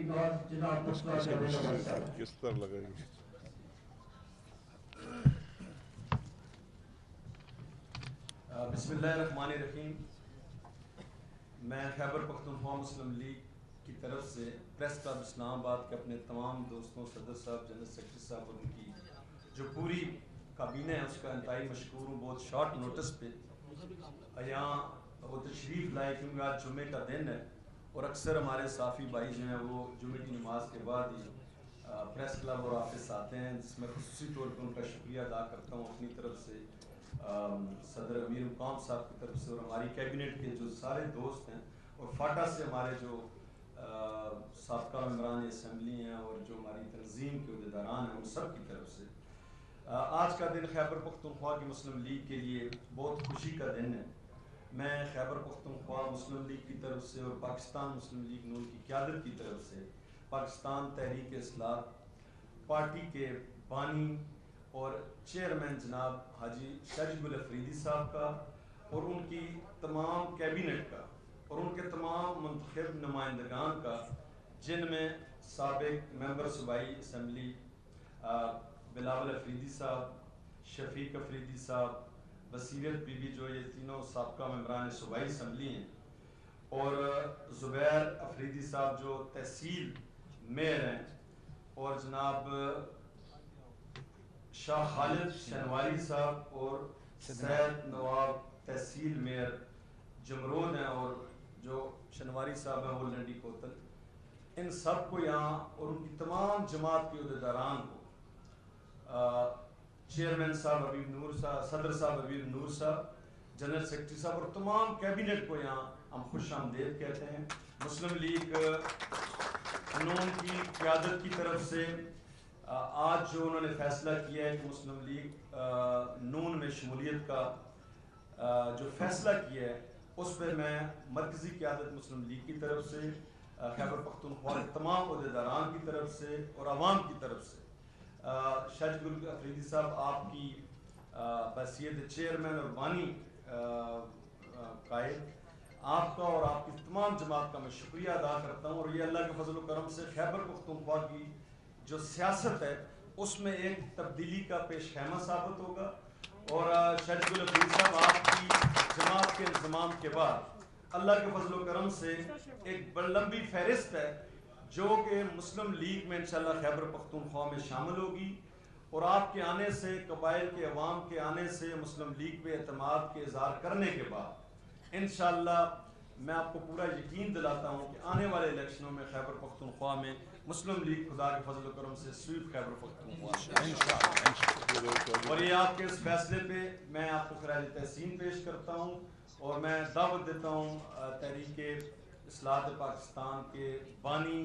بعد جناب مسئلہ کرنے کا مسئلہ کس طرح لگائیں گے؟ بسم اللہ الرحمن الرحیم. میں خیبر پختونخوا مسلم لیگ کی طرف سے پریس کلب اسلام آباد کے اپنے تمام دوستوں، صدر صاحب، جنرل سیکرٹری صاحب اور ان کی جو پوری کابینہ ہے اس کا انتہائی مشکور ہوں. بہت شارٹ نوٹس پہ یہاں وہ تشریف لائے کیونکہ آج جمعے کا دن ہے اور اکثر ہمارے صحافی بھائی جو ہیں وہ جمعے کی نماز کے بعد ہی پریس کلب اور آفس آتے ہیں، جس میں خصوصی طور پر ان کا شکریہ ادا کرتا ہوں اپنی طرف سے، صدر امیر مقام صاحب کی طرف سے، اور ہماری کیبنٹ کے جو سارے دوست ہیں، اور فاٹا سے ہمارے جو سابقہ ممبران اسمبلی ہیں اور جو ہماری تنظیم کے عہدیداران ہیں ان سب کی طرف سے. آج کا دن خیبر پختونخوا کی مسلم لیگ کے لیے بہت خوشی کا دن ہے. میں خیبر پختونخوا مسلم لیگ کی طرف سے اور پاکستان مسلم لیگ نون کی قیادت کی طرف سے پاکستان تحریک اصلاح پارٹی کے بانی اور چیئرمین جناب حاجی شاہد گل افریدی صاحب کا اور ان کی تمام کیبنٹ کا اور ان کے تمام منتخب نمائندگان کا، جن میں سابق ممبر صوبائی اسمبلی بلاول افریدی صاحب، شفیق افریدی صاحب، بصیرت بی بی، جو یہ تینوں سابقہ ممبران صوبائی اسمبلی ہیں، اور زبیر افریدی صاحب جو تحصیل میئر ہیں، اور جناب شاہ خالد شنواری صاحب اور سید نواب تحصیل میئر جمرود ہیں، اور جو شنواری صاحب ہیں وہ لنڈی کوتل. ان سب کو یہاں اور ان کی تمام جماعت کے عہدیداران کو، چیئرمین صاحب حبیب نور صاحب، صدر صاحب حبیب نور صاحب، جنرل سیکرٹری صاحب اور تمام کیبنٹ کو یہاں ہم خوش آمدید کہتے ہیں. مسلم لیگ نون کی قیادت کی طرف سے آج جو انہوں نے فیصلہ کیا ہے کہ مسلم لیگ نون میں شمولیت کا جو فیصلہ کیا ہے اس پہ میں مرکزی قیادت مسلم لیگ کی طرف سے، خیبر پختونخوا کے تمام عہدیداران کی طرف سے اور عوام کی طرف سے، شاہد گل افریدی صاحب آپ کی بحیثیت چیئرمین اور بانی قائد، آپ کا اور آپ کی تمام جماعت کا میں شکریہ ادا کرتا ہوں. اور یہ اللہ کے فضل و کرم سے خیبر پختونخوا کی جو سیاست ہے اس میں ایک تبدیلی کا پیش خیمہ ثابت ہوگا. اور شاہد گل افریدی صاحب آپ کی جماعت کے انضمام کے بعد اللہ کے فضل و کرم سے ایک بڑی لمبی فہرست ہے جو کہ مسلم لیگ میں انشاءاللہ خیبر پختونخوا میں شامل ہوگی. اور آپ کے آنے سے، قبائل کے عوام کے آنے سے، مسلم لیگ پہ اعتماد کے اظہار کرنے کے بعد انشاءاللہ میں آپ کو پورا یقین دلاتا ہوں کہ آنے والے الیکشنوں میں خیبر پختونخوا میں مسلم لیگ خدا کے فضل و کرم سے سویپ خیبر پختونخوا. اور یہ آپ کے اس فیصلے پہ میں آپ کو خراج تحسین پیش کرتا ہوں اور میں دعوت دیتا ہوں تحریک اصلاح پاکستان کے بانی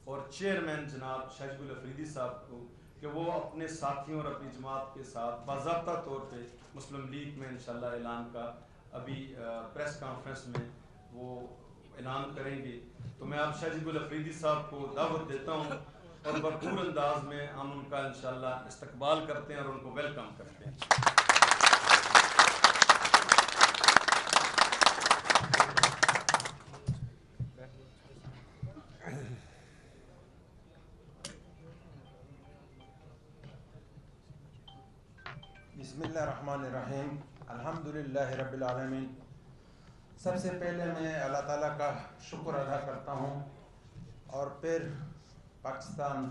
اور چیئرمین جناب شاہد گل افریدی صاحب کو کہ وہ اپنے ساتھیوں اور اپنی جماعت کے ساتھ باضابطہ طور پہ مسلم لیگ میں انشاءاللہ اعلان کا ابھی پریس کانفرنس میں وہ اعلان کریں گے. تو میں آپ شاہد گل افریدی صاحب کو دعوت دیتا ہوں اور بھرپور انداز میں ہم ان کا انشاءاللہ استقبال کرتے ہیں اور ان کو ویلکم کرتے ہیں. بسم اللہ الرحمن الرحیم. الحمدللہ رب العالمین. سب سے پہلے میں اللہ تعالیٰ کا شکر ادا کرتا ہوں اور پھر پاکستان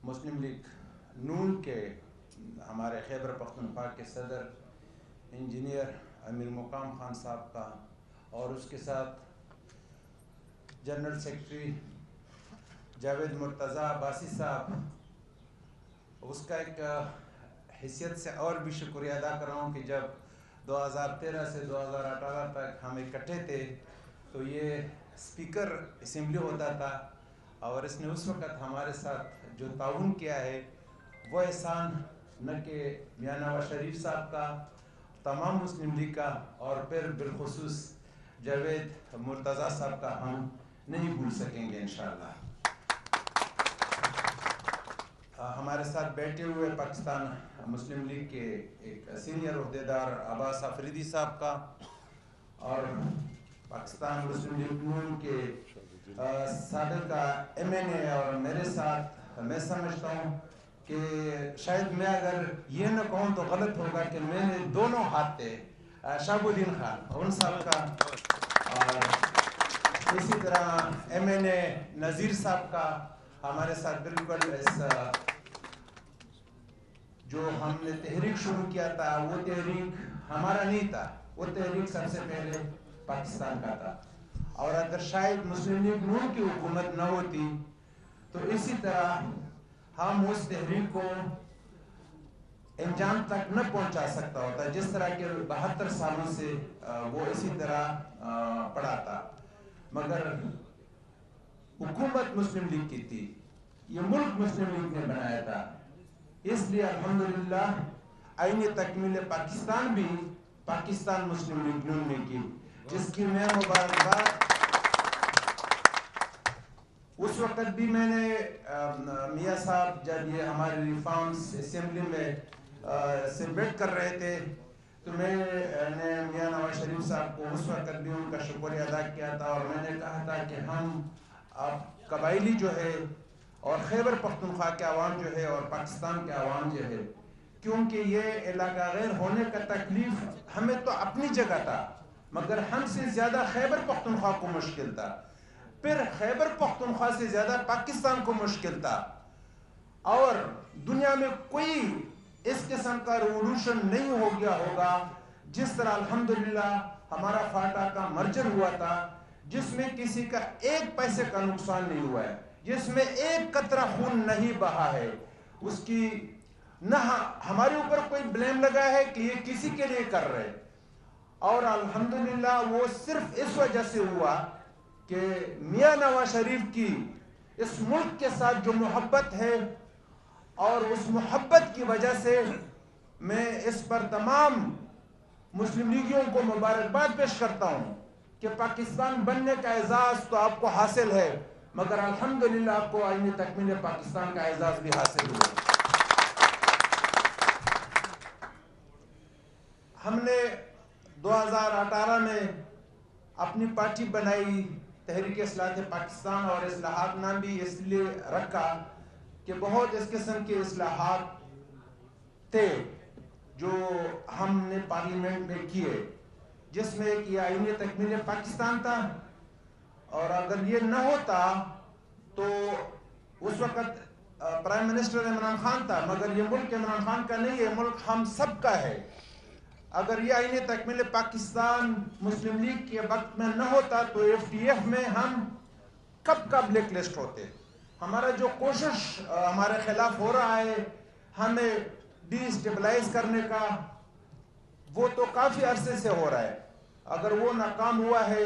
مسلم لیگ نون کے ہمارے خیبر پختونخوا کے صدر انجینئر امیر مقام خان صاحب کا اور اس کے ساتھ جنرل سیکرٹری جاوید مرتضیٰ عباسی صاحب، اس کا ایک حیثیت سے اور بھی شکریہ ادا کر رہا ہوں کہ جب 2013 سے 2018 تک ہم اکٹھے تھے تو یہ اسپیکر اسمبلی ہوتا تھا اور اس نے اس وقت ہمارے ساتھ جو تعاون کیا ہے وہ احسان نہ کہ میاں نواز شریف صاحب کا، تمام مسلم لیگ کا اور پھر بالخصوص جاوید مرتضیٰ صاحب کا ہم نہیں بھول سکیں گے انشاءاللہ. ہمارے ساتھ بیٹھے ہوئے پاکستان مسلم لیگ کے ایک سینئر عہدیدار عباس افریدی صاحب کا اور پاکستان مسلم لیگ نون کے سابق MNA اور میرے ساتھ میں سمجھتا ہوں کہ شاید میں اگر یہ نہ کہوں تو غلط ہوگا کہ میں نے دونوں ہاتھ تھے شہاب الدین خان ان صاحب کا اور اسی طرح MNA نذیر صاحب کا ہمارے ساتھ بالکل اس جو ہم نے تحریک شروع کیا تھا وہ تحریک ہمارا نہیں تھا، وہ تحریک سب سے پہلے پاکستان کا تھا، اور اگر شاید مسلم لیگ نون کی حکومت نہ ہوتی تو اسی طرح ہم اس تحریک کو انجام تک نہ پہنچا سکتا ہوتا، جس طرح کہ 72 سالوں سے وہ اسی طرح پڑا تھا، مگر حکومت مسلم لیگ کی تھی، یہ ملک مسلم لیگ نے بنایا تھا، اس لیے الحمدللہ آئین تکمیل پاکستان بھی پاکستان مسلم لیگ نون نے کی، جس کی میں مبارکباد اس وقت بھی میں نے میاں صاحب جب یہ ہمارے ریفارمز اسمبلی میں سے بیٹھ کر رہے تھے تو میں نے میاں نواز شریف صاحب کو اس وقت بھی ان کا شکریہ ادا کیا تھا، اور میں نے کہا تھا کہ ہم اب قبائلی جو ہے اور خیبر پختونخوا کے عوام جو ہے اور پاکستان کے عوام جو ہے، کیونکہ یہ علاقہ غیر ہونے کا تکلیف ہمیں تو اپنی جگہ تھا، مگر ہم سے زیادہ خیبر پختونخوا کو مشکل تھا، پھر خیبر پختونخوا سے زیادہ پاکستان کو مشکل تھا، اور دنیا میں کوئی اس قسم کا ریولوشن نہیں ہو گیا ہوگا جس طرح الحمدللہ ہمارا فاٹا کا مرجر ہوا تھا، جس میں کسی کا ایک پیسے کا نقصان نہیں ہوا ہے، جس میں ایک قطرہ خون نہیں بہا ہے، اس کی نہ ہمارے اوپر کوئی بلیم لگا ہے کہ یہ کسی کے لیے کر رہے، اور الحمدللہ وہ صرف اس وجہ سے ہوا کہ میاں نواز شریف کی اس ملک کے ساتھ جو محبت ہے، اور اس محبت کی وجہ سے میں اس پر تمام مسلم لیگیوں کو مبارکباد پیش کرتا ہوں کہ پاکستان بننے کا اعزاز تو آپ کو حاصل ہے، مگر الحمدللہ آپ کو آئین تکمیل پاکستان کا اعزاز بھی حاصل ہوا۔ ہم نے 2018 میں اپنی پارٹی بنائی تحریک اصلاحات پاکستان، اور اصلاحات نام بھی اس لیے رکھا کہ بہت اس قسم کے اصلاحات تھے جو ہم نے پارلیمنٹ میں کیے، جس میں کہ آئین تکمیل پاکستان تھا، اور اگر یہ نہ ہوتا تو اس وقت پرائم منسٹر عمران خان تھا، مگر یہ ملک عمران خان کا نہیں ہے، ملک ہم سب کا ہے۔ اگر یہ آئین تکمیل پاکستان مسلم لیگ کے وقت میں نہ ہوتا تو FTF میں ہم کب کا بلیک لسٹ ہوتے۔ ہمارا جو کوشش ہمارے خلاف ہو رہا ہے ہمیں ڈی اسٹیبلائز کرنے کا، وہ تو کافی عرصے سے ہو رہا ہے، اگر وہ ناکام ہوا ہے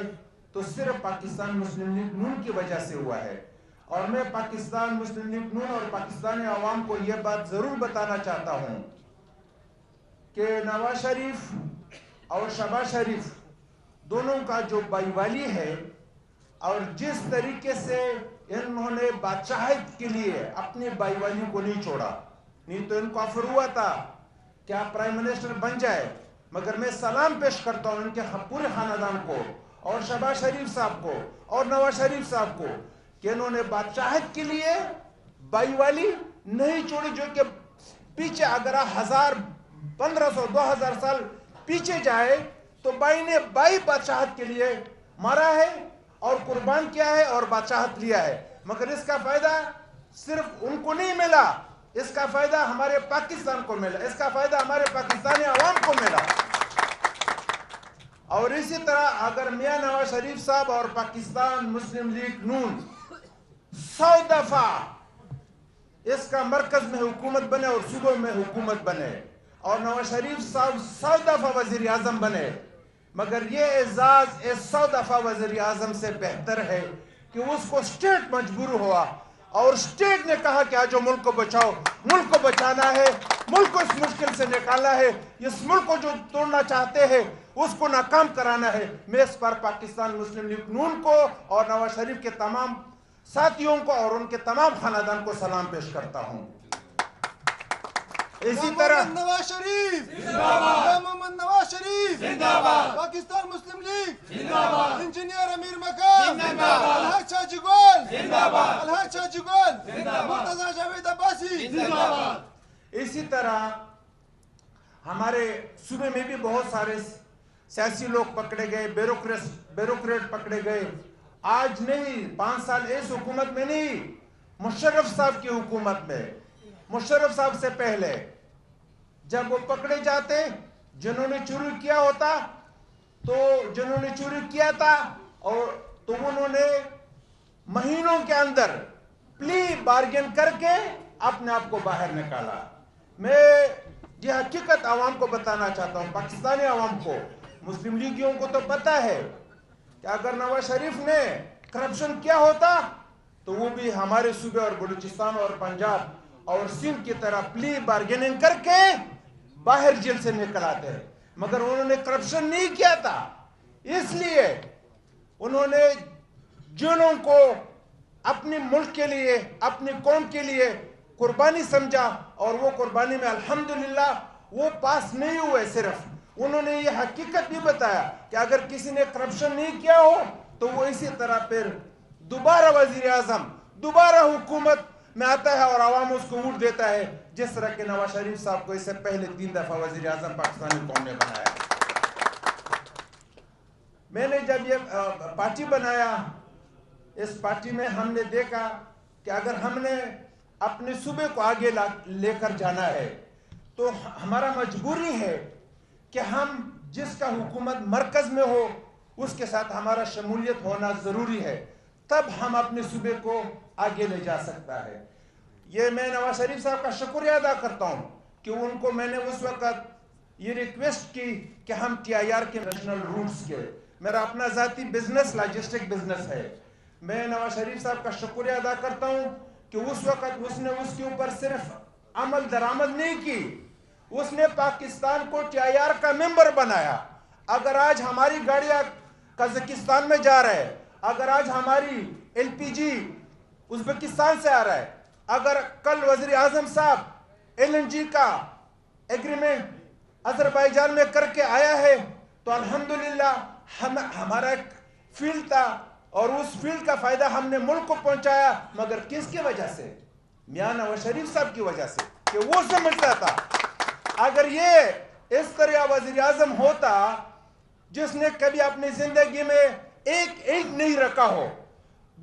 تو صرف پاکستان مسلم لیگ نون کی وجہ سے ہوا ہے، اور میں پاکستان مسلم لیگ نون اور پاکستانی عوام کو یہ بات ضرور بتانا چاہتا ہوں کہ نواز شریف اور شہباز شریف دونوں کا جو بائی والی ہے، اور جس طریقے سے انہوں نے بادشاہت کے لیے اپنی بائی والی کو نہیں چھوڑا، نہیں تو ان کو آفر ہوا تھا کہ آپ پرائم منسٹر بن جائے، مگر میں سلام پیش کرتا ہوں ان کے پورے خاندان کو اور شہباز شریف صاحب کو اور نواز شریف صاحب کو کہ انہوں نے بادشاہت کے لیے بائی والی نہیں چھوڑی، جو کہ پیچھے اگر 1000 1500 2000 سال پیچھے جائے تو بائی نے بائی بادشاہت کے لیے مارا ہے اور قربان کیا ہے اور بادشاہت لیا ہے، مگر اس کا فائدہ صرف ان کو نہیں ملا، اس کا فائدہ ہمارے پاکستان کو ملا، اس کا فائدہ ہمارے پاکستانی عوام کو ملا۔ اور اسی طرح اگر میاں نواز شریف صاحب اور پاکستان مسلم لیگ نون 100 دفعہ اس کا مرکز میں حکومت بنے اور صوبوں میں حکومت بنے، اور نواز شریف صاحب 100 دفعہ وزیر اعظم بنے، مگر یہ اعزاز اس 100 دفعہ وزیر اعظم سے بہتر ہے کہ اس کو اسٹیٹ مجبور ہوا، اور اسٹیٹ نے کہا کہ آجو ملک کو بچاؤ، ملک کو بچانا ہے، ملک کو اس مشکل سے نکالنا ہے، اس ملک کو جو توڑنا چاہتے ہیں اس کو ناکام کرانا ہے۔ میں اس پر پاکستان مسلم لیگ نون کو اور نواز شریف کے تمام ساتھیوں کو اور ان کے تمام خاندان کو سلام پیش کرتا ہوں۔ اسی طرح نواز شریف محمد نواز شریف پاکستان مسلم لیگ انجینئر امیر مقام الحاج شاہ گول الحاج شاہ گول مرتضی جاوید عباسی اسی طرح ہمارے صوبے میں بھی بہت سارے سیاسی لوگ پکڑے گئے، بیوروکریٹ پکڑے گئے. آج نہیں، 5 سال اس حکومت میں نہیں، مشرف صاحب کی حکومت میں، مشرف صاحب سے پہلے جب وہ پکڑے جاتے، جنہوں نے چوری کیا ہوتا تو جنہوں نے چوری کیا تھا اور تو انہوں نے مہینوں کے اندر پلی بارگن کر کے اپنے آپ کو باہر نکالا. میں یہ حقیقت عوام کو بتانا چاہتا ہوں، پاکستانی عوام کو، مسلم لیگیوں کو تو پتہ ہے کہ اگر نواز شریف نے کرپشن کیا ہوتا تو وہ بھی ہمارے صوبے اور بلوچستان اور پنجاب اور سندھ کی طرح پلی بارگیننگ کر کے باہر جیل سے نکل آتے ہیں. مگر انہوں نے کرپشن نہیں کیا تھا، اس لیے انہوں نے جنوں کو اپنے ملک کے لیے، اپنی قوم کے لیے قربانی سمجھا، اور وہ قربانی میں الحمدللہ وہ پاس نہیں ہوئے. صرف انہوں نے یہ حقیقت بھی بتایا کہ اگر کسی نے کرپشن نہیں کیا ہو تو وہ اسی طرح پھر دوبارہ وزیر اعظم، دوبارہ حکومت میں آتا ہے اور عوام اس کو ووٹ دیتا ہے، جس طرح کہ نواز شریف صاحب کو اس سے پہلے 3 دفعہ وزیر اعظم پاکستانی قوم نے بنایا. میں نے جب یہ پارٹی بنایا، اس پارٹی میں ہم نے دیکھا کہ اگر ہم نے اپنے صوبے کو آگے لے کر جانا ہے تو ہمارا مجبوری ہے کہ ہم جس کا حکومت مرکز میں ہو اس کے ساتھ ہمارا شمولیت ہونا ضروری ہے، تب ہم اپنے صوبے کو آگے لے جا سکتا ہے. یہ میں نواز شریف صاحب کا شکریہ ادا کرتا ہوں کہ ان کو میں نے اس وقت یہ ریکویسٹ کی کہ ہم TIR کے نیشنل روٹس کے، میرا اپنا ذاتی بزنس لاجسٹک بزنس ہے، میں نواز شریف صاحب کا شکریہ ادا کرتا ہوں کہ اس وقت اس نے اس کے اوپر صرف عمل درآمد نہیں کی، اس نے پاکستان کو TIR کا ممبر بنایا. اگر آج ہماری گاڑیاں قزاقستان میں جا رہے ہیں، اگر آج ہماری LPG ازبکستان سے آ رہا ہے، اگر کل وزیر اعظم صاحب LNG کا ایگریمنٹ آذربائیجان میں کر کے آیا ہے تو الحمدللہ ہمارا ایک فیلڈ تھا اور اس فیلڈ کا فائدہ ہم نے ملک کو پہنچایا، مگر کس کی وجہ سے؟ میاں نواز شریف صاحب کی وجہ سے، کہ وہ سمجھتا تھا اگر یہ اس طرح وزیر اعظم ہوتا جس نے کبھی اپنی زندگی میں ایک اینٹ نہیں رکھا ہو،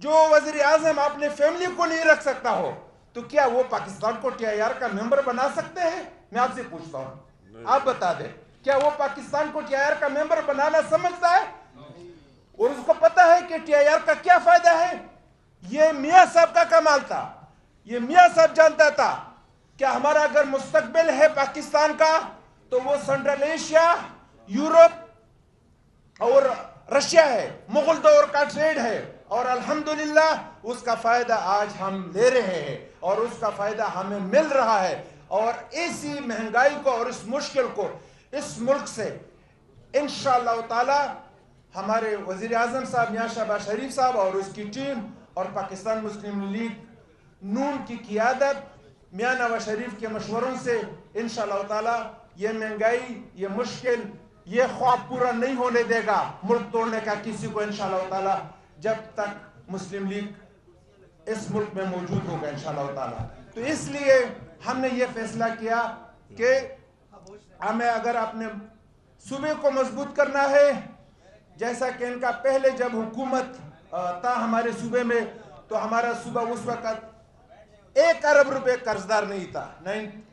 جو وزیر اعظم اپنے فیملی کو نہیں رکھ سکتا ہو، تو کیا وہ پاکستان کو TIR کا ممبر بنا سکتے ہیں؟ میں آپ سے پوچھتا ہوں، آپ بتا دیں، کیا وہ پاکستان کو TIR کا ممبر بنانا سمجھتا ہے؟ اور اس کو پتا ہے کہ TIR کا کیا فائدہ ہے؟ یہ میاں صاحب کا کمال تھا، یہ میاں صاحب جانتا تھا کہ ہمارا اگر مستقبل ہے پاکستان کا تو وہ سنٹرل ایشیا، یورپ اور رشیا ہے، مغل دور کا ٹریڈ ہے، اور الحمدللہ اس کا فائدہ آج ہم لے رہے ہیں اور اس کا فائدہ ہمیں مل رہا ہے. اور اسی مہنگائی کو اور اس مشکل کو اس ملک سے انشاءاللہ تعالی ہمارے وزیر اعظم صاحب میاں شہباز شریف صاحب اور اس کی ٹیم اور پاکستان مسلم لیگ نون کی قیادت میاں نواز شریف کے مشوروں سے انشاءاللہ تعالی یہ مہنگائی، یہ مشکل، یہ خواب پورا نہیں ہونے دے گا ملک توڑنے کا کسی کو انشاءاللہ تعالی، جب تک مسلم لیگ اس ملک میں موجود ہوگا انشاءاللہ تعالی. تو اس لیے ہم نے یہ فیصلہ کیا کہ ہمیں اگر اپنے صوبے کو مضبوط کرنا ہے، جیسا کہ ان کا پہلے جب حکومت تھا ہمارے صوبے میں تو ہمارا صوبہ اس وقت 1 ارب روپے قرضدار نہیں تھا.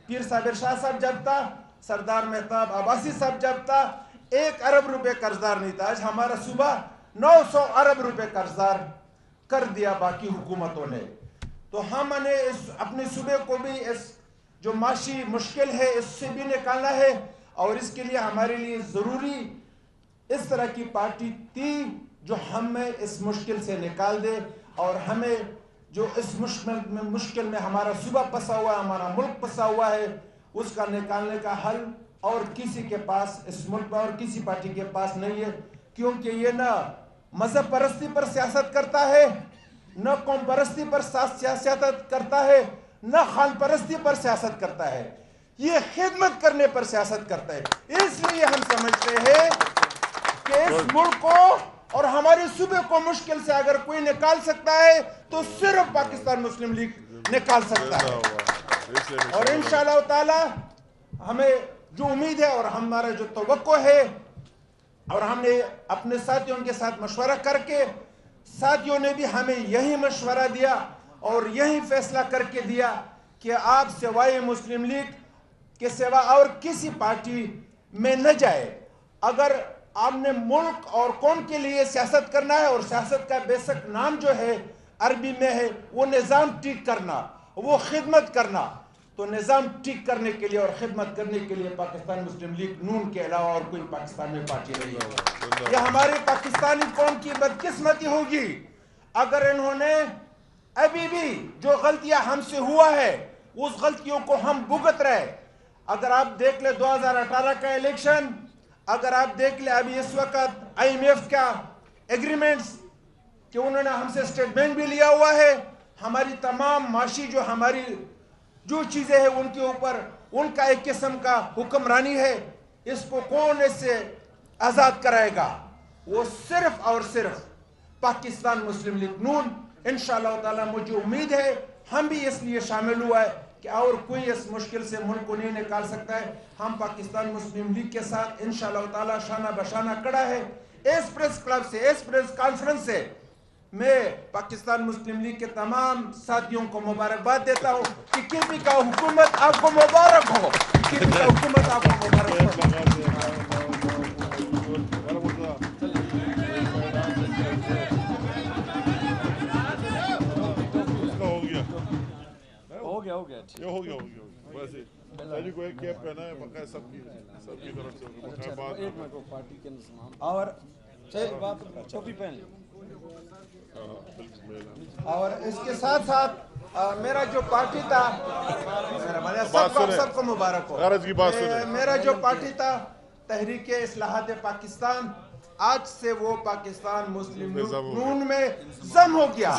پیر صابر شاہ صاحب جب تھا، سردار مہتاب عباسی صاحب جب تھا، 1 ارب روپے قرضدار نہیں تھا. آج ہمارا صوبہ 900 ارب روپے قرضدار کر دیا باقی حکومتوں نے. تو ہم نے اپنے صوبے کو بھی اس جو معاشی مشکل ہے اس سے بھی نکالنا ہے، اور اس کے لیے ہمارے لیے ضروری اس طرح کی پارٹی تھی جو ہمیں اس مشکل سے نکال دے، اور ہمیں جو اس مشکل میں ہمارا صوبہ پسا ہوا ہے، ہمارا ملک پسا ہوا ہے، اس کا نکالنے کا حل اور کسی کے پاس اس ملک میں اور کسی پارٹی کے پاس نہیں ہے. کیونکہ یہ نہ مذہب پرستی پر سیاست کرتا ہے، نہ قوم پرستی پر سیاست کرتا ہے، نہ خان پرستی پر سیاست کرتا ہے. یہ خدمت کرنے پر سیاست کرتا ہے۔ اس لیے ہم سمجھتے ہیں کہ اس ملک کو اور ہمارے صوبے کو مشکل سے اگر کوئی نکال سکتا ہے تو صرف پاکستان مسلم لیگ نکال سکتا ہے، اور انشاءاللہ تعالی ہمیں جو امید ہے اور ہمارا جو توقع ہے، اور ہم نے اپنے ساتھیوں کے ساتھ مشورہ کر کے، ساتھیوں نے بھی ہمیں یہی مشورہ دیا اور یہی فیصلہ کر کے دیا کہ آپ سوائے مسلم لیگ کے سوا اور کسی پارٹی میں نہ جائے۔ اگر آپ نے ملک اور قوم کے لیے سیاست کرنا ہے، اور سیاست کا بیسک نام جو ہے عربی میں ہے وہ نظام ٹھیک کرنا، وہ خدمت کرنا، تو نظام ٹھیک کرنے کے لیے اور خدمت کرنے کے لیے پاکستان مسلم لیگ نون کے علاوہ اور کوئی پاکستان میں پارٹی نہیں ہوگی۔ یہ ہماری پاکستانی قوم کی بدقسمتی ہوگی اگر انہوں نے ابھی بھی جو غلطیاں ہم سے ہوا ہے اس غلطیوں کو ہم بھگت رہے۔ اگر آپ دیکھ لیں 2018 کا الیکشن، اگر آپ دیکھ لیں ابھی اس وقت IMF کا ایگریمنٹس کہ انہوں نے ہم سے اسٹیٹ بینک بھی لیا ہوا ہے، ہماری تمام معاشی جو ہماری جو چیزیں ہیں ان کے اوپر ان کا ایک قسم کا حکمرانی ہے، اس کو کون اس سے آزاد کرائے گا؟ وہ صرف اور صرف پاکستان مسلم لیگ نون۔ انشاءاللہ تعالی مجھے امید ہے ہم بھی اس لیے شامل ہوا ہے کہ اور کوئی اس مشکل سے ملک کو نہیں نکال سکتا ہے۔ ہم پاکستان مسلم لیگ کے ساتھ انشاءاللہ تعالی شانہ بشانہ کھڑا ہے۔ اس پریس کلب سے، اس پریس کانفرنس سے میں پاکستان مسلم لیگ کے تمام ساتھیوں کو مبارکباد دیتا ہوں کہ KP کا حکومت آپ کو مبارک ہو، KP کا حکومت آپ کو مبارک ہو۔ ہو گیا ویسے پہلی کو ایک کیپ پہنا ہے بقا سب کی طرف سے ایک منٹ پارٹی کے نظام اور ٹوپی پہن اور اس کے ساتھ ساتھ میرا جو پارٹی تھا، سب کو مبارک ہو۔ غرض کی بات سنیں، میرا جو پارٹی تھا تحریک اصلاحات پاکستان، آج سے وہ پاکستان مسلم نون میں ضم ہو گیا۔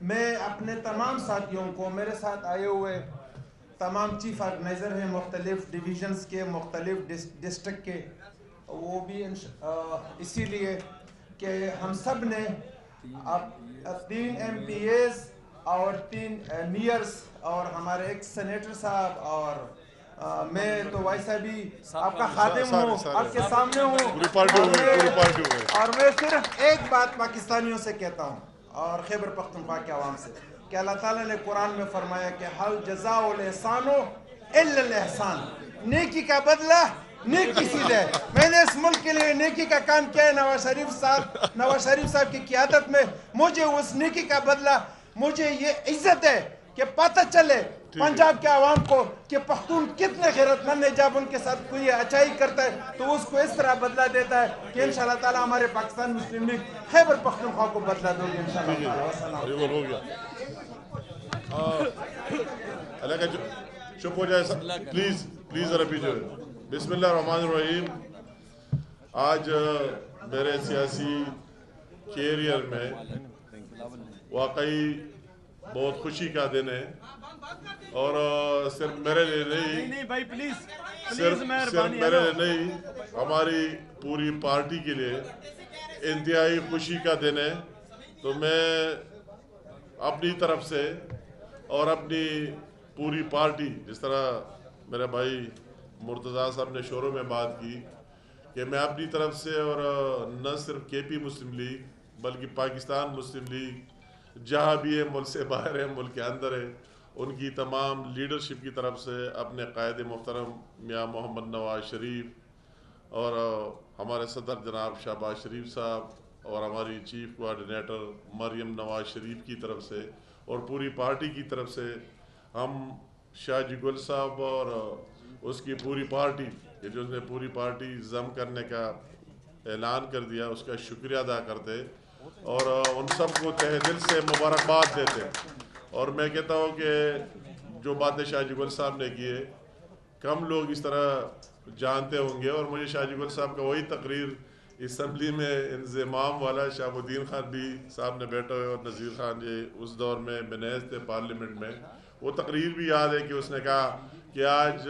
میں اپنے تمام ساتھیوں کو، میرے ساتھ آئے ہوئے تمام چیف آرگنائزر ہیں مختلف ڈویژنز کے، مختلف ڈسٹرکٹ کے، وہ بھی اسی لیے کہ ہم سب نے 3 MPAs اور 3 میئرز اور ہمارے ایک سینیٹر صاحب اور میں تو ویسا بھی آپ کا خادم ہوں، آپ کے سامنے ہوں، اور میں صرف ایک بات پاکستانیوں سے کہتا ہوں اور خیبر پختونخوا کے عوام سے کہ اللہ تعالیٰ نے قرآن میں فرمایا کہ حل جزاء الاحسان الا الاحسان، نیکی کا بدلہ نیکی سے ہے۔ میں نے اس ملک کے لیے نیکی کا کام کیا ہے نواز شریف صاحب کی قیادت میں، مجھے اس نیکی کا بدلہ، مجھے یہ عزت ہے کہ پتہ چلے پنجاب کے عوام کو کہ پختون کتنے غیرت مند ہے، جب ان کے ساتھ کوئی اچھائی کرتا ہے تو اس کو اس طرح بدلہ دیتا ہے کہ انشاءاللہ تعالی ہمارے پاکستان مسلم لیگ خیبر پختونخوا کو بدلہ دو گے انشاءاللہ۔ ہو گیا اللہ کا چپ ہو جائے پلیز ذرا پیچھے۔ بسم اللہ الرحمن الرحیم۔ آج میرے سیاسی کیریئر میں واقعی بہت خوشی کا دن ہے، اور صرف میرے لیے نہیں، صرف میرے لیے نہیں، ہماری پوری پارٹی کے لیے انتہائی خوشی کا دن ہے۔ تو میں اپنی طرف سے اور اپنی پوری پارٹی، جس طرح میرے بھائی مرتضیٰ صاحب نے شروع میں بات کی کہ میں اپنی طرف سے اور نہ صرف KP مسلم لیگ بلکہ پاکستان مسلم لیگ جہاں بھی ہے، ملک سے باہر ہے، ملک کے اندر ہے، ان کی تمام لیڈرشپ کی طرف سے اپنے قائد محترم میاں محمد نواز شریف اور ہمارے صدر جناب شہباز شریف صاحب اور ہماری چیف کوآرڈینیٹر مریم نواز شریف کی طرف سے اور پوری پارٹی کی طرف سے ہم شاہ جی گل صاحب اور اس کی پوری پارٹی کہ جو نے پوری پارٹی ضم کرنے کا اعلان کر دیا اس کا شکریہ ادا کرتے اور ان سب کو تہہ دل سے مبارکباد دیتے. اور میں کہتا ہوں کہ جو باتیں شاہ جی گل صاحب نے کیے کم لوگ اس طرح جانتے ہوں گے، اور مجھے شاہ جی گل صاحب کا وہی تقریر اسمبلی میں انضمام والا شہاب الدین خان بھی صاحب نے بیٹھے ہوئے اور نذیر خان جی اس دور میں منیز تھے پارلیمنٹ میں، وہ تقریر بھی یاد ہے کہ اس نے کہا کہ آج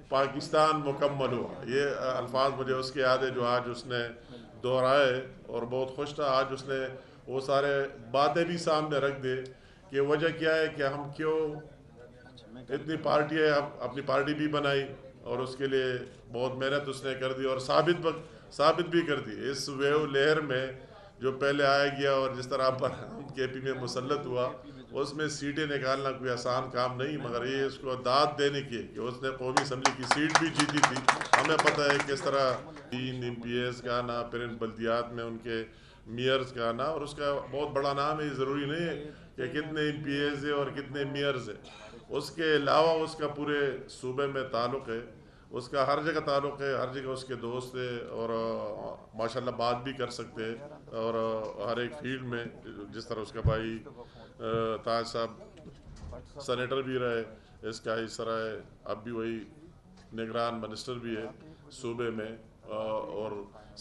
پاکستان مکمل ہوا. یہ الفاظ مجھے اس کے یاد ہے جو آج اس نے دہرائے اور بہت خوش تھا. آج اس نے وہ سارے باتیں بھی سامنے رکھ دے کہ وجہ کیا ہے کہ ہم کیوں اتنی پارٹی ہے، اپنی پارٹی بھی بنائی اور اس کے لیے بہت محنت اس نے کر دی اور ثابت بھی کر دی. اس ویو لہر میں جو پہلے آیا گیا اور جس طرح پر ہم کے پی میں مسلط ہوا اس میں سیٹیں نکالنا کوئی آسان کام نہیں، مگر یہ اس کو داد دینے کی کہ اس نے قومی اسمبلی کی سیٹ بھی جیتی تھی. ہمیں پتہ ہے کس طرح 3 MPs کا آنا، پھر ان بلدیات میں ان کے میئرز کا آنا، اور اس کا بہت بڑا نام ہے. یہ ضروری نہیں ہے کہ کتنے MPs ہے اور کتنے میئرز ہے، اس کے علاوہ اس کا پورے صوبے میں تعلق ہے، اس کا ہر جگہ تعلق ہے، ہر جگہ اس کے دوست ہے اور ماشاءاللہ بات بھی کر سکتے ہیں اور ہر ایک فیلڈ میں جس طرح اس کا بھائی تاج صاحب سینیٹر بھی رہے، اس کا اس طرح ہے اب بھی وہی نگران منسٹر بھی ہے صوبے میں، اور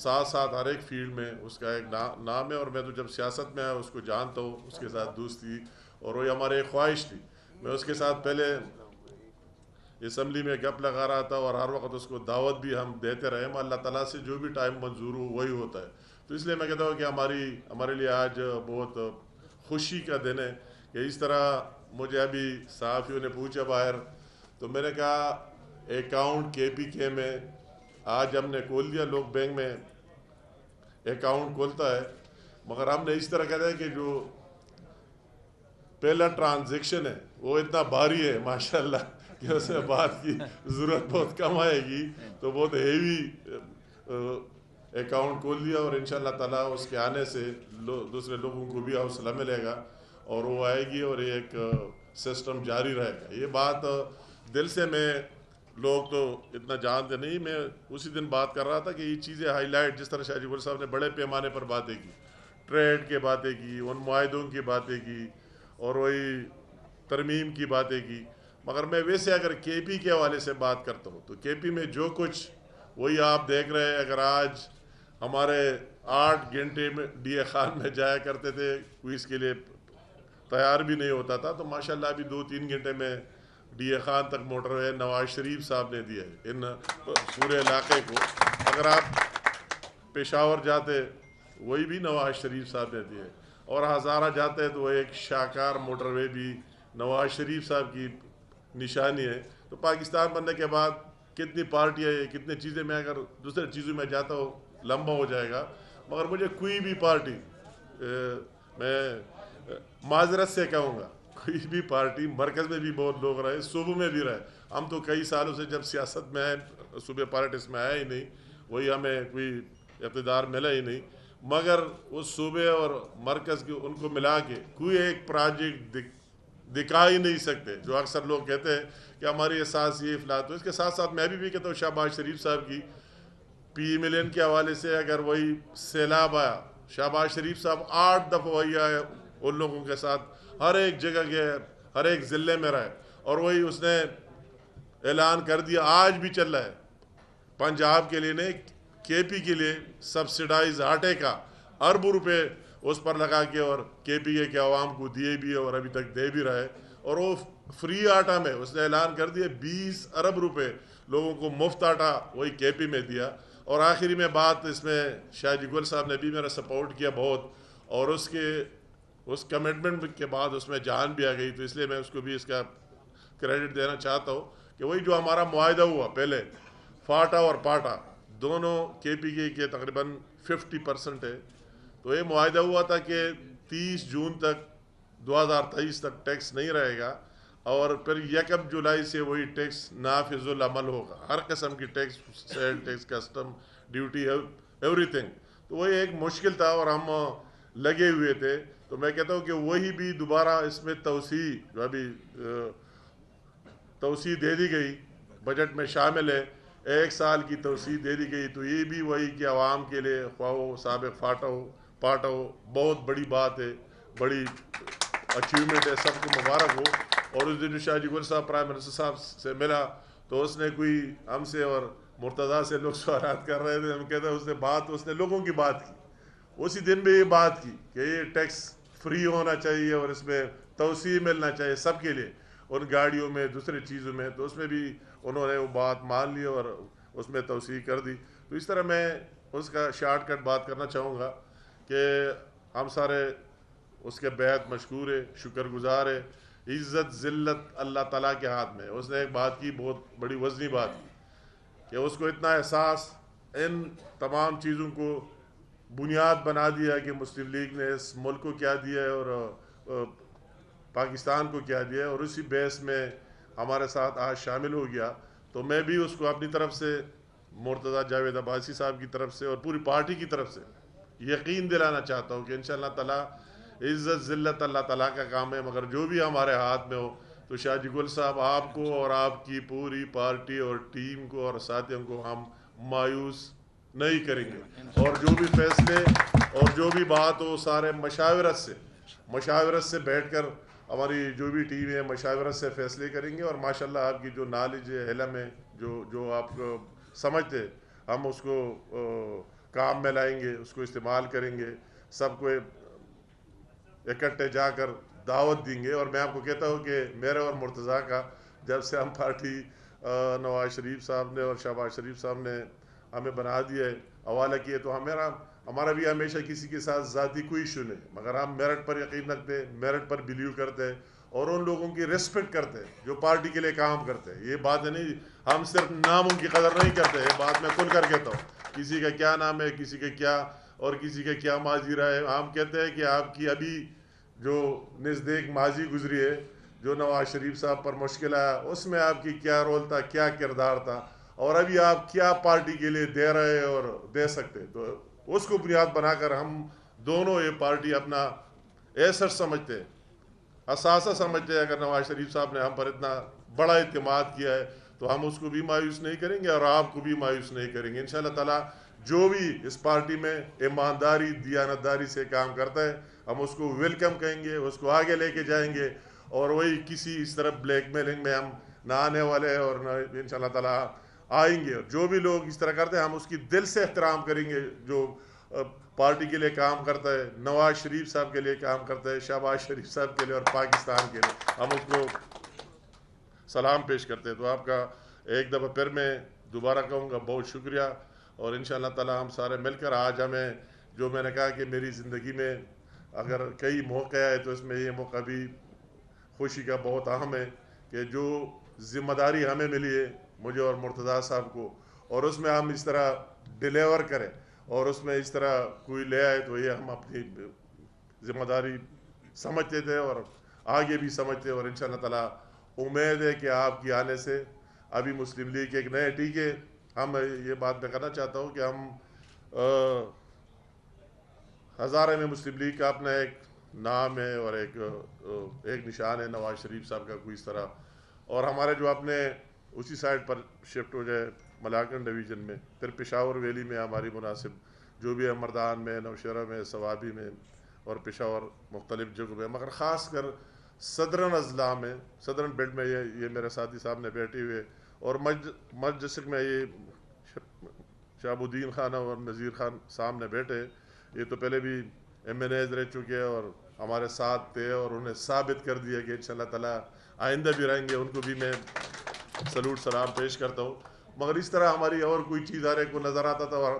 ساتھ ساتھ ہر ایک فیلڈ میں اس کا ایک نام ہے. اور میں تو جب سیاست میں آیا اس کو جانتا ہوں، اس کے ساتھ دوستی اور وہی ہماری ایک خواہش تھی. میں اس کے ساتھ پہلے اسمبلی میں گپ لگا رہا تھا اور ہر وقت اس کو دعوت بھی ہم دیتے رہے. اللہ تعالیٰ سے جو بھی ٹائم منظور ہو وہی ہوتا ہے. تو اس لیے میں کہتا ہوں کہ ہمارے لیے آج بہت خوشی کا دن ہے کہ اس طرح مجھے ابھی صحافیوں نے پوچھا باہر تو میں نے کہا اکاؤنٹ KPK میں آج ہم نے کھول دیا. لوگ بینک میں اکاؤنٹ کھولتا ہے مگر ہم نے اس طرح کہتا ہے کہ جو پہلا ٹرانزیکشن ہے وہ اتنا بھاری ہے ماشاءاللہ کہ اس میں بات کی ضرورت بہت کم آئے گی. تو بہت ہیوی اکاؤنٹ کھول دیا اور انشاءاللہ تعالیٰ اس کے آنے سے دوسرے لوگوں کو بھی حوصلہ ملے گا اور وہ آئے گی اور ایک سسٹم جاری رہے گا. یہ بات دل سے میں لوگ تو اتنا جانتے نہیں. میں اسی دن بات کر رہا تھا کہ یہ چیزیں ہائی لائٹ جس طرح شاہ جی گل صاحب نے بڑے پیمانے پر باتیں کی، ٹریڈ کے باتیں کی، ان معاہدوں کی باتیں کی اور وہی ترمیم کی باتیں کی. مگر میں ویسے اگر KP کے حوالے سے بات کرتا ہوں تو KP میں جو کچھ وہی آپ دیکھ رہے ہیں. اگر آج ہمارے 8 گھنٹے میں DA خان میں جایا کرتے تھے، کوئی اس کے لیے تیار بھی نہیں ہوتا تھا، تو ماشاءاللہ ابھی 2-3 گھنٹے میں DA خان تک موٹر وے نواز شریف صاحب نے دیا ہے ان پورے علاقے کو. اگر آپ پشاور جاتے وہی بھی نواز شریف صاحب نے دیا ہے، اور ہزارہ جاتے تو وہ ایک شاہکار موٹر وے بھی نواز شریف صاحب کی نشانی ہے. تو پاکستان بننے کے بعد کتنی پارٹیاں ہیں، کتنی چیزیں، میں اگر دوسرے چیزوں میں جاتا ہوں لمبا ہو جائے گا. مگر مجھے کوئی بھی پارٹی، میں معذرت سے کہوں گا، کوئی بھی پارٹی مرکز میں بھی بہت لوگ رہے، صوبوں میں بھی رہے. ہم تو کئی سالوں سے جب سیاست میں آئے صوبے پالیٹکس میں آیا ہی نہیں، وہی ہمیں کوئی اقتدار ملا ہی نہیں. مگر اس صوبے اور مرکز کے ان کو ملا کے کوئی ایک پروجیکٹ دکھا ہی نہیں سکتے. جو اکثر لوگ کہتے ہیں کہ ہماری احساس یہ افلاط ہو. اس کے ساتھ ساتھ میں بھی کہتا ہوں شہباز شریف صاحب کی پی ملین کے حوالے سے اگر وہی سیلاب آیا، شہباز شریف صاحب 8 دفعہ وہی آئے ان لوگوں کے ساتھ، ہر ایک جگہ گئے، ہر ایک ضلع میں رہے اور وہی اس نے اعلان کر دیا. آج بھی چل رہا ہے پنجاب کے لیے نہیں، KP کے لیے سبسڈائز آٹے کا اربوں روپے اس پر لگا کے اور KPK کے عوام کو دیے بھی اور ابھی تک دے بھی رہے. اور وہ فری آٹا میں اس نے اعلان کر دیا 20 ارب روپے لوگوں کو مفت آٹا وہی KP میں دیا. اور آخری میں بات اس میں شاہ جی گل صاحب نے بھی میرا سپورٹ کیا بہت، اور اس کمٹمنٹ کے بعد اس میں جان بھی آ گئی. تو اس لیے میں اس کو بھی اس کا کریڈٹ دینا چاہتا ہوں کہ وہی جو ہمارا معاہدہ ہوا پہلے، فاٹا اور پاٹا دونوں KPK کے تقریباً 50% ہے. تو یہ معاہدہ ہوا تھا کہ 30 جون تک 2023 تک ٹیکس نہیں رہے گا اور پھر 1 جولائی سے وہی ٹیکس نافذ العمل ہوگا. ہر قسم کی tax, sale tax, custom duty, everything. تو وہی ایک مشکل تھا اور ہم لگے ہوئے تھے. تو میں کہتا ہوں کہ وہی بھی دوبارہ اس میں توسیع جو ابھی توسیع دے دی گئی بجٹ میں شامل ہے, 1 سال کی توسیع دے دی گئی. تو یہ بھی وہی کہ عوام کے لیے خواہ ہو سابق پارٹ ہو بہت بڑی بات ہے, بڑی اچیومنٹ ہے, سب کو مبارک ہو. اور اس دن شاہ جی گل صاحب پرائم منسٹر صاحب سے ملا تو اس نے کوئی ہم سے اور مرتضیٰ سے لوگ سوالات کر رہے تھے, ہم کہتے ہیں اس نے لوگوں کی بات کی. اسی دن بھی یہ بات کی کہ یہ ٹیکس فری ہونا چاہیے اور اس میں توسیع ملنا چاہیے سب کے لیے, ان گاڑیوں میں دوسرے چیزوں میں. تو اس میں بھی انہوں نے وہ بات مان لی اور اس میں توسیع کر دی. تو اس طرح میں اس کا شارٹ کٹ بات کرنا چاہوں گا کہ ہم سارے اس کے بیعت مشکور ہے, شکر گزار ہے. عزت ذلت اللہ تعالیٰ کے ہاتھ میں. اس نے ایک بات کی, بہت بڑی وزنی بات کی, کہ اس کو اتنا احساس ان تمام چیزوں کو بنیاد بنا دیا کہ مسلم لیگ نے اس ملک کو کیا دیا ہے اور پاکستان کو کیا دیا ہے, اور اسی بیس میں ہمارے ساتھ آج شامل ہو گیا. تو میں بھی اس کو اپنی طرف سے, مرتضیٰ جاوید عباسی صاحب کی طرف سے اور پوری پارٹی کی طرف سے یقین دلانا چاہتا ہوں کہ انشاءاللہ تعالیٰ عزت ذلت اللہ تعالیٰ کا کام ہے, مگر جو بھی ہمارے ہاتھ میں ہو تو شاہ جی گل صاحب آپ کو اور آپ کی پوری پارٹی اور ٹیم کو اور ساتھیوں کو ہم مایوس نہیں کریں گے. اور جو بھی فیصلے اور جو بھی بات ہو سارے مشاورت سے بیٹھ کر ہماری جو بھی ٹیم ہے مشاورت سے فیصلے کریں گے. اور ماشاءاللہ آپ کی جو نالج ہے, علم ہے, جو آپ سمجھتے, ہم اس کو کام میں لائیں گے, اس کو استعمال کریں گے, سب کو اکٹھے جا کر دعوت دیں گے. اور میں آپ کو کہتا ہوں کہ میرے اور مرتضیٰ کا جب سے ہم پارٹی نواز شریف صاحب نے اور شہباز شریف صاحب نے ہمیں بنا دیا ہے, حوالہ کیے, تو ہمارا بھی ہمیشہ کسی کے ساتھ ذاتی کوئی ایشو نہیں, مگر ہم میرٹ پر یقین رکھتے ہیں, میرٹ پر بلیو کرتے ہیں اور ان لوگوں کی ریسپیکٹ کرتے ہیں جو پارٹی کے لیے کام کرتے ہیں. یہ بات نہیں, ہم صرف ناموں کی قدر نہیں کرتے, یہ بات میں کھل کر کہتا ہوں. کسی کا کیا نام ہے, کسی کا کیا اور کسی کا کیا ماضی رہا ہے, ہم کہتے ہیں کہ آپ کی ابھی جو نزدیک ماضی گزری ہے, جو نواز شریف صاحب پر مشکل آیا, اس میں آپ کی کیا رول تھا, کیا کردار تھا, اور ابھی آپ کیا پارٹی کے لیے دے رہے اور دے سکتے. تو اس کو بنیاد بنا کر ہم دونوں یہ پارٹی اپنا ایسٹ سمجھتے ہیں, اثاثہ سمجھتے ہیں. اگر نواز شریف صاحب نے ہم پر اتنا بڑا اعتماد کیا ہے تو ہم اس کو بھی مایوس نہیں کریں گے اور آپ کو بھی مایوس نہیں کریں گے. انشاءاللہ تعالیٰ جو بھی اس پارٹی میں ایمانداری دیانتداری سے کام کرتا ہے ہم اس کو ویلکم کہیں گے, اس کو آگے لے کے جائیں گے, اور وہی کسی اس طرح بلیک میلنگ میں ہم نہ آنے والے ہیں اور نہ انشاءاللہ تعالیٰ آئیں گے. جو بھی لوگ اس طرح کرتے ہیں ہم اس کی دل سے احترام کریں گے. جو پارٹی کے لیے کام کرتا ہے, نواز شریف صاحب کے لیے کام کرتا ہے, شہباز شریف صاحب کے لیے اور پاکستان کے لیے, ہم اس کو سلام پیش کرتے ہیں. تو آپ کا ایک دفعہ پھر میں دوبارہ کہوں گا بہت شکریہ. اور انشاءاللہ تعالیٰ ہم سارے مل کر آج ہمیں, جو میں نے کہا کہ میری زندگی میں اگر کئی موقع آئے تو اس میں یہ موقع بھی خوشی کا بہت اہم ہے کہ جو ذمہ داری ہمیں ملی ہے مجھے اور مرتضیٰ صاحب کو, اور اس میں ہم اس طرح ڈیلیور کریں اور اس میں اس طرح کوئی لے آئے, تو یہ ہم اپنی ذمہ داری سمجھتے تھے اور آگے بھی سمجھتے. اور انشاءاللہ تعالیٰ امید ہے کہ آپ کی آنے سے ابھی مسلم لیگ کے ایک نئے ٹیکے, ہم یہ بات میں کرنا چاہتا ہوں کہ ہم ہزارے میں مسلم لیگ کا اپنا ایک نام ہے اور ایک نشان ہے نواز شریف صاحب کا کوئی اس طرح, اور ہمارے جو اپنے اسی سائڈ پر شفٹ ہو جائے ملاکنڈ ڈویژن میں, پھر پشاور ویلی میں ہماری مناسب جو بھی ہے, مردان میں, نوشہرہ میں, سوابی میں اور پشاور مختلف جگہوں میں, مگر خاص کر صدرن اضلاع میں, صدرن بیلٹ میں یہ میرے ساتھی صاحب نے بیٹھے ہوئے, اور مجلس میں یہ شہاب الدین خان اور نذیر خان سامنے بیٹھے, یہ تو پہلے بھی MNAs رہ چکے ہیں اور ہمارے ساتھ تھے اور انہیں ثابت کر دیا کہ انشاءاللہ تعالیٰ آئندہ بھی رہیں گے. ان کو بھی میں سلوٹ سلام پیش کرتا ہوں. مگر اس طرح ہماری اور کوئی چیز ہر ایک کو نظر آتا تھا اور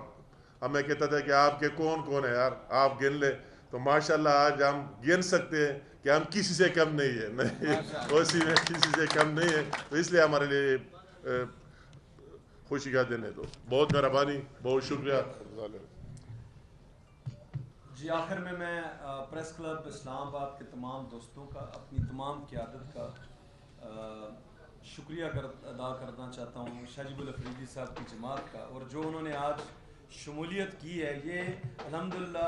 ہمیں کہتا تھا کہ آپ کے کون ہیں یار, آپ گن لیں. تو ماشاءاللہ آج ہم گن سکتے ہیں کہ ہم کسی سے کم نہیں ہیں, نہیں اسی میں کسی سے کم نہیں ہے. تو اس لیے ہمارے لیے خوشی کا دن ہے. تو بہت مہربانی, بہت شکریہ. جی آخر میں پریس کلب اسلام آباد کے تمام دوستوں کا, اپنی تمام قیادت کا شکریہ ادا کرنا چاہتا ہوں, شاہ جی گل افریدی صاحب کی جماعت کا, اور جو انہوں نے آج شمولیت کی ہے، یہ الحمدللہ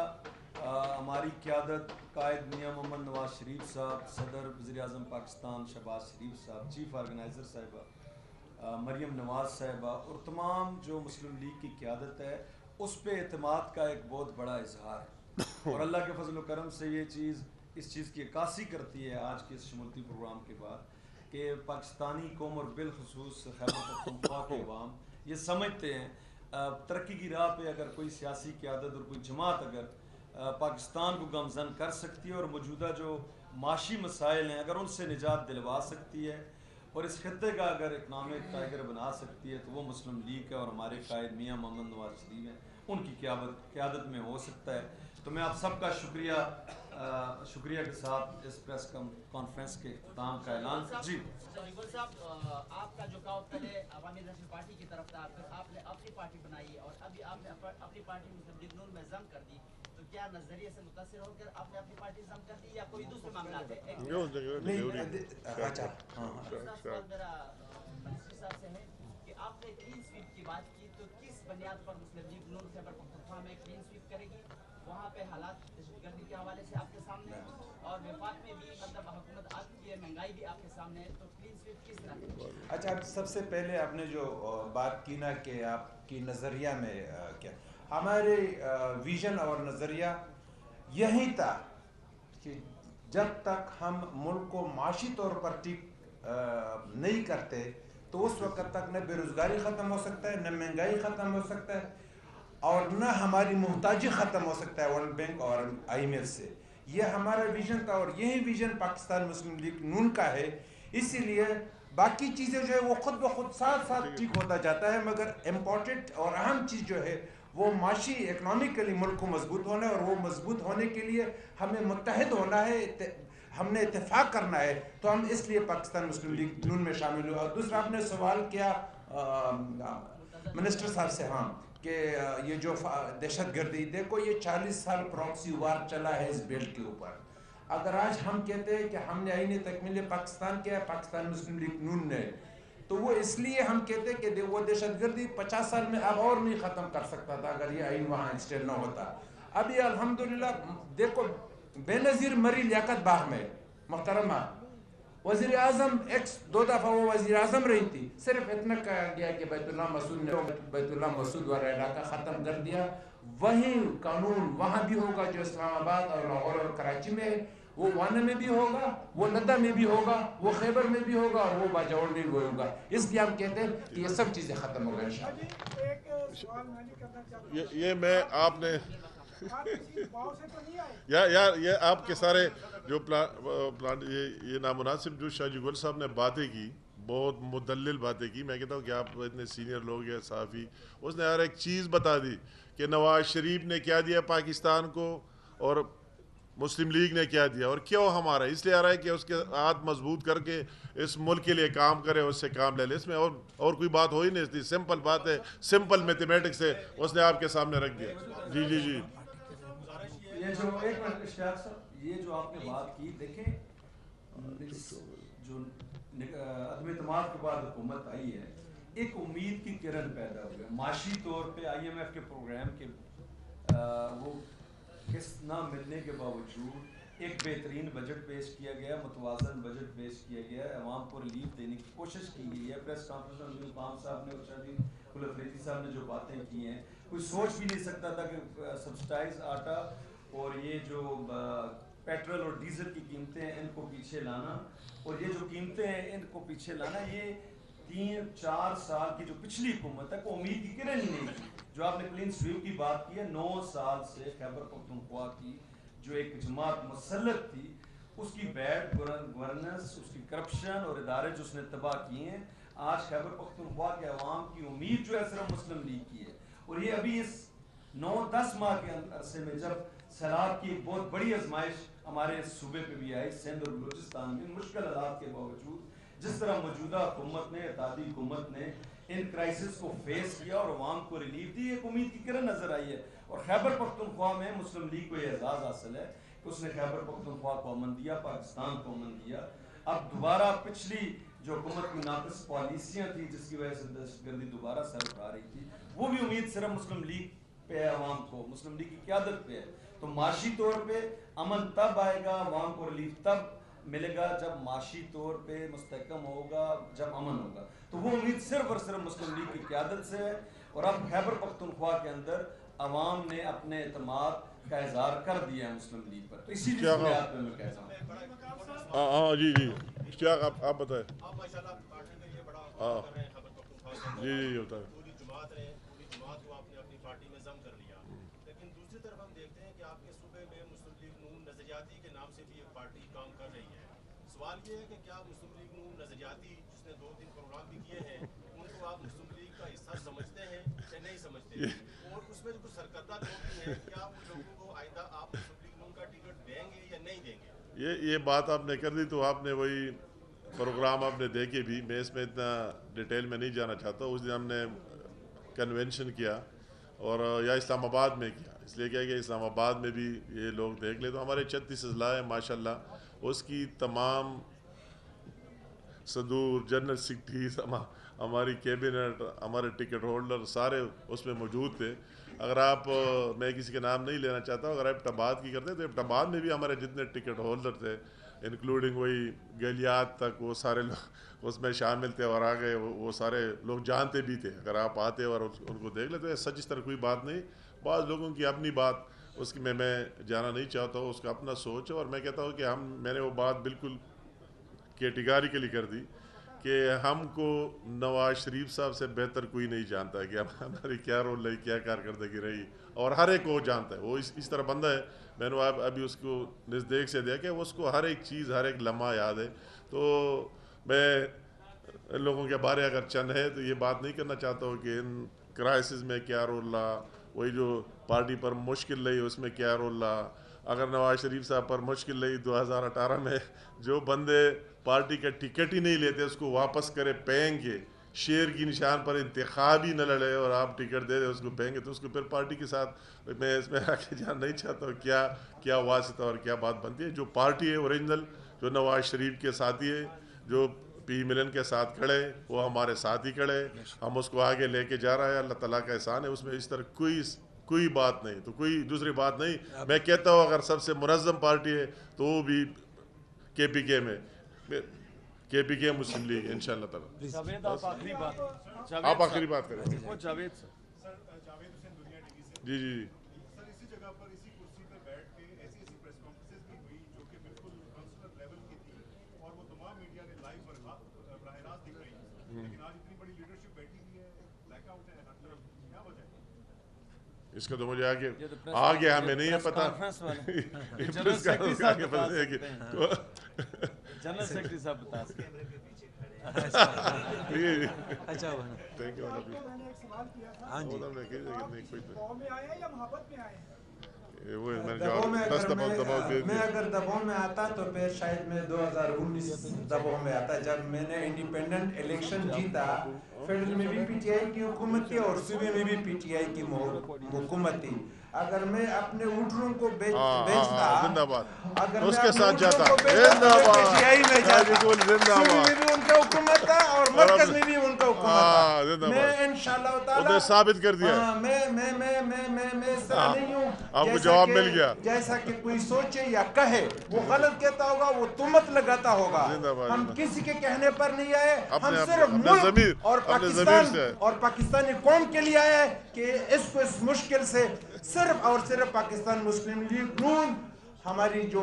ہماری قیادت قائد میاں محمد نواز شریف صاحب، صدر وزیر اعظم پاکستان شہباز شریف صاحب، چیف آرگنائزر صاحبہ مریم نواز صاحبہ اور تمام جو مسلم لیگ کی قیادت ہے، اس پہ اعتماد کا ایک بہت بڑا اظہار ہے، اور اللہ کے فضل و کرم سے یہ چیز اس چیز کی عکاسی کرتی ہے آج کے اس شمولتی پروگرام کے بعد کہ پاکستانی قوم اور بالخصوص خیبر پختونخوا کے عوام یہ سمجھتے ہیں ترقی کی راہ پہ اگر کوئی سیاسی قیادت اور کوئی جماعت اگر پاکستان کو گامزن کر سکتی ہے اور موجودہ جو معاشی مسائل ہیں اگر ان سے نجات دلوا سکتی ہے اور اس خطے کا اگر اکنامک ٹائگر بنا سکتی ہے تو وہ مسلم لیگ ہے اور ہمارے قائد میاں محمد نواز شریف ہیں، ان کی قیادت میں ہو سکتا ہے۔ تو میں آپ سب کا شکریہ کے ساتھ اس پریس کانفرنس کے اختتام کا اعلان۔ جی جگول صاحب، آپ کا جھکاؤ پہلے عوامی نیشنل پارٹی کی طرف تھا، پھر آپ نے اپنی پارٹی بنائی اور ابھی آپ نے اپنی پارٹی مسلم لیگ نون میں ضم کر دی، تو کیا نظریے سے متاثر ہو کر آپ نے اپنی پارٹی ضم کر دی یا کوئی دوسرے معاملات ہیں؟ اچھا دوسرا سوال میرا منسٹر صاحب سے ہے کہ آپ نے کلین سویپ کی بات کی، تو کس بنیاد پر مسلم لیگ نون خیبر پختونخوا میں کلین سویپ کرے گی؟ وہاں پہ حالات دہشت گردی کے حوالے سے آپ کے سامنے ہیں اور وفاق میں بھی مطلب حکومت آپ کی ہے، مہنگائی بھی آپ کے سامنے ہے، تو کلین سویپ کس طرح کی؟ اچھا، سب سے پہلے آپ نے جو بات کی نا کہ آپ کی نظریہ میں کیا، ہمارے ویژن اور نظریہ یہی تھا کہ جب تک ہم ملک کو معاشی طور پر ٹھیک نہیں کرتے تو اس وقت تک نہ بے روزگاری ختم ہو سکتا ہے، نہ مہنگائی ختم ہو سکتا ہے، اور نہ ہماری محتاجی ختم ہو سکتا ہے ورلڈ بینک اور IMF سے۔ یہ ہمارا ویژن تھا اور یہی ویژن پاکستان مسلم لیگ نون کا ہے۔ اسی لیے باقی چیزیں جو ہے وہ خود بخود ساتھ ساتھ ٹھیک ہوتا جاتا ہے، مگر امپورٹنٹ اور اہم چیز جو ہے وہ معاشی اکنامکلی ملک کو مضبوط ہونا ہے، اور وہ مضبوط ہونے کے لیے ہمیں متحد ہونا ہے، ہم نے اتفاق کرنا ہے، تو ہم اس لیے پاکستان مسلم لیگ نون میں شامل ہوئے۔ اور دوسرا آپ نے سوال کیا منسٹر صاحب سے، ہاں، کہ یہ جو دہشت گردی، دیکھو یہ 40 سال پراکسی وار چلا ہے اس بیلٹ کے اوپر۔ اگر آج ہم کہتے ہیں کہ ہم نے آئین تکمیل پاکستان کیا ہے پاکستان مسلم لیگ نون نے، تو وہ اس لیے ہم کہتے ہیں کہ وہ دہشت گردی 50 سال میں اب اور نہیں ختم کر سکتا تھا اگر یہ آئین وہاں انسٹیل نہ ہوتا۔ اب یہ الحمدللہ دیکھو بے نظیر مری لیاقت باغ میں، محترمہ وزیر اعظم ایکس 2 دفعہ وہ وزیر اعظم رہی تھی، صرف اتنا کہا گیا کہ بیت اللہ مسعود والا علاقہ ختم کر دیا۔ وہی قانون وہاں بھی ہوگا جو اسلام آباد اور لاہور اور کراچی میں ہے، وہ وانا میں بھی ہوگا، وہ لدہ میں بھی ہوگا، وہ خیبر میں بھی ہوگا، اور وہ باجوڑ میں بھی ہوگا۔ اس لیے ہم کہتے ہیں کہ یہ سب چیزیں ختم ہو گئی انشاءاللہ۔ یہ میں آپ نے یار یہ آپ کے سارے جو پلان یہ نامناسب جو شاہ جگول صاحب نے باتیں کی، بہت مدلل باتیں کی، میں کہتا ہوں کہ آپ اتنے سینئر لوگ ہیں صحافی، اس نے ہر ایک چیز بتا دی کہ نواز شریف نے کیا دیا پاکستان کو اور مسلم لیگ نے کیا دیا اور کیوں ہمارا، اس لیے آ رہا ہے کہ اس کے ہاتھ مضبوط کر کے اس ملک کے لیے کام کرے، اس سے کام لے لے، اس میں اور کوئی بات ہو ہی نہیں، اس لیے سمپل بات ہے، سمپل میتھمیٹکس ہے، اس نے آپ کے سامنے رکھ دیا۔ جی جی جی یہ جو ایک منٹ اشتیاق صاحب، یہ جو آپ نے بات کی، دیکھیں جو عدم اعتماد کے بعد حکومت آئی ہے، ایک امید کی کرن پیدا ہوئی ہے معاشی طور پہ۔ IMF کے پروگرام کے وہ قسط نہ ملنے کے باوجود ایک بہترین بجٹ پیش کیا گیا، متوازن بجٹ پیش کیا گیا، عوام کو ریلیف دینے کی کوشش کی گئی ہے۔ پریس کانفرنس میں پام صاحب نے اور شاہدین الافریدی صاحب نے جو باتیں کی ہیں، کوئی سوچ بھی نہیں سکتا تھا کہ سبسٹائز آٹا اور یہ جو پیٹرول اور ڈیزل کی قیمتیں ہیں ان کو پیچھے لانا، اور یہ جو قیمتیں ہیں ان کو پیچھے لانا، یہ 3-4 سال کی جو پچھلی حکومت ہے کو امید کی کرن ہی نہیں تھی۔ جو آپ نے کلین سویپ کی بات کی ہے، 9 سال سے خیبر پختونخوا کی جو ایک جماعت مسلط تھی، اس کی بیڈ گورننس، اس کی کرپشن اور ادارے جو اس نے تباہ کیے ہیں، آج خیبر پختونخوا کے عوام کی امید جو ہے صرف مسلم لیگ کی ہے۔ اور یہ ابھی اس 9-10 ماہ کے عرصے میں جب سیلاب کی ایک بہت بڑی آزمائش ہمارے صوبے پہ بھی آئی، سندھ اور بلوچستان میں، مشکل حالات کے باوجود جس طرح موجودہ حکومت نے، اتحادی حکومت نے ان کرائسس کو فیس کیا اور عوام کو ریلیف دی، ایک امید کی کرن نظر آئی ہے۔ اور خیبر پختونخوا میں مسلم لیگ کو یہ اعزاز حاصل ہے کہ اس نے خیبر پختونخوا کو امن دیا، پاکستان کو امن دیا۔ اب دوبارہ پچھلی جو حکومت کی ناقص پالیسیاں تھی جس کی وجہ سے دہشت گردی دوبارہ سر اٹھا رہی تھی، وہ بھی امید صرف مسلم لیگ پہ ہے عوام کو، مسلم لیگ کی قیادت پہ ہے. تو معاشی طور پہ امن تب آئے گا، عوام کو ریلیف تب ملے گا جب معاشی طور پہ مستحکم ہوگا، جب امن ہوگا. تو وہ امید صرف اور صرف مسلم لیگ کی قیادت سے ہے. اور اب خیبر پختونخوا کے اندر عوام نے اپنے اعتماد کا اظہار کر دیا ہے مسلم لیگ پر. تو اسی لیے بنیاد پہ میں کہتا ہوں. ہاں جی اشتیاق آپ بتائیں. آپ ماشاءاللہ آپ پارٹی میں یہ بڑا کر رہے ہیں خیبر پختونخوا کے. جی بتائیں. پوری جماعت کو آپ نے اپنی پارٹی میں ضم کر لیا. لیکن دوسری طرف ہم دیکھتے ہیں کہ آپ کے صوبے میں مسلم لیگ نون نظریاتی کے نام سے بھی ایک پارٹی کام کر رہی ہے. سوال یہ ہے کہ کیا مسلم لیگ نون نظریاتی جس نے 2-3 پروگرام بھی کیے ہیں ان کو آپ مسلم لیگ کا حصہ سمجھتے ہیں یا نہیں سمجھتے؟ اور اس میں جو کچھ سرکردہ لوگ بھی ہیں کیا ان لوگوں کو آئندہ آپ مسلم لیگ نون کا ٹکٹ دیں گے یا نہیں دیں گے؟ یہ بات آپ نے کر دی تو آپ نے وہی پروگرام آپ نے دیکھے بھی. میں اس میں اتنا ڈیٹیل میں نہیں جانا چاہتا. اس دن ہم نے کنونشن کیا اور یا اسلام آباد میں کیا. اس لیے کیا کہ اسلام آباد میں بھی یہ لوگ دیکھ لے. تو ہمارے 36 اضلاع ہیں ماشاءاللہ. اس کی تمام صدور، جنرل سیکرٹریز، ہماری کیبنٹ، ہمارے ٹکٹ ہولڈر سارے اس میں موجود تھے. اگر آپ، میں کسی کے نام نہیں لینا چاہتا ہوں، اگر آپ ابٹاباد کی کرتے تو ابٹاباد میں بھی ہمارے جتنے ٹکٹ ہولڈر تھے انکلوڈنگ وہی گلیات تک، وہ سارے لوگ اس میں شامل تھے اور آگے وہ سارے لوگ جانتے بھی تھے. اگر آپ آتے اور ان کو دیکھ لیتے سچ اس طرح کوئی بات نہیں. بعض لوگوں کی اپنی بات، اس کی میں جانا نہیں چاہتا ہوں، اس کا اپنا سوچ ہے. اور میں کہتا ہوں کہ میں نے وہ بات بالکل کیٹیگریکلی کر دی کہ ہم کو نواز شریف صاحب سے بہتر کوئی نہیں جانتا ہے کہ ہماری کیا رول رہی، کیا کارکردگی رہی، اور ہر ایک کو جانتا ہے. وہ اس طرح بندہ ہے. میں نے ابھی اس کو نزدیک سے دیکھا کہ اس کو ہر ایک چیز، ہر ایک لمحہ یاد ہے. تو میں ان لوگوں کے بارے اگر چند ہے تو یہ بات نہیں کرنا چاہتا ہوں کہ ان کرائسس میں کیا رول رہا، وہی جو پارٹی پر مشکل رہی اس میں کیا رول رہا. اگر نواز شریف صاحب پر مشکل رہی 2018 میں، جو بندے پارٹی کا ٹکٹ ہی نہیں لیتے اس کو واپس کرے پینگ کے، شیر کی نشان پر انتخاب ہی نہ لڑے اور آپ ٹکٹ دے دیں اس کو پینگے، تو اس کو پھر پارٹی کے ساتھ میں اس میں آگے جان نہیں چاہتا ہوں کیا واسطہ اور کیا بات بنتی ہے. جو پارٹی ہے اوریجنل، جو نواز شریف کے ساتھی ہے، جو پی ملن کے ساتھ کھڑے، وہ ہمارے ساتھ ہی کھڑے. ہم اس کو آگے لے کے جا رہا ہے. اللہ تعالیٰ کا احسان ہے. اس میں اس طرح کوئی بات نہیں، تو کوئی دوسری بات نہیں. میں کہتا ہوں اگر سب سے منظم پارٹی ہے تو وہ بھی KPK میں، KPK مسلم لیگ انشاءاللہ تعالیٰ. جاوید آپ آخری بات کریں. جاوید سر، جاوید حسین دنیا ٹی وی سے. جی سر، اسی جگہ پر اسی کرسی پہ بیٹھ کے ایسی پریس کانفرنسز بھی ہوئی جو کہ بالکل کانسلر لیول کی تھی اور وہ تمام میڈیا نے لائیو براہ راست دکھ رہی تھی. لیکن آج اتنی بڑی لیڈرشپ بیٹھی ہوئی ہے، بلیک آؤٹ ہے ہر طرف، کیا وجہ ہے؟ اس کا تو مجھے آگے ہمیں نہیں ہے پتا. جنرل سیکرٹری صاحب بتا سکتے ہیں. اچھا تھینک یو. میں نے ایک سوال کیا تھا، دباؤ میں آئے ہیں یا محبت میں آئے ہیں؟ میں اگر دباؤ میں آتا تو پھر شاید میں 2019 دباؤ میں آتا جب میں نے انڈیپینڈنٹ الیکشن جیتا. فیڈرل میں بھی PTI کی حکومت تھی اور صوبے میں بھی PTI کی حکومت تھی. اگر میں اپنے ووٹروں کو بیچتا، اگر اس کے ساتھ جاتا، PTI میں جاتا، صوبے میں بھی ان کا حکومت تھا اور مرکز میں بھی ان کا حکومت تھا. میں انشاءاللہ تعالیٰ ثابت کر دیا. میں اس طرح نہیں ہوں. آپ کو جواب مل گیا. جیسا کہ کوئی سوچے یا کہے، وہ غلط کہتا ہوگا، وہ تہمت لگاتا ہوگا. ہم کسی کے کہنے پر نہیں آئے. ہم صرف ملک اور پاکستان اور پاکستانی قوم کے لیے آئے کہ اس کو اس مشکل سے صرف اور صرف پاکستان مسلم لیگ نون، ہماری جو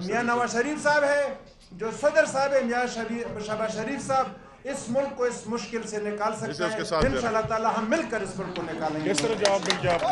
میاں نواز شریف صاحب ہے، جو صدر صاحب ہے میاں شہباز شریف صاحب، اس ملک کو اس مشکل سے نکال سکتے ہیں. انشاءاللہ تعالی ہم مل کر اس ملک کو نکالیں گے. کس طرح جواب مل گیا آپ کو؟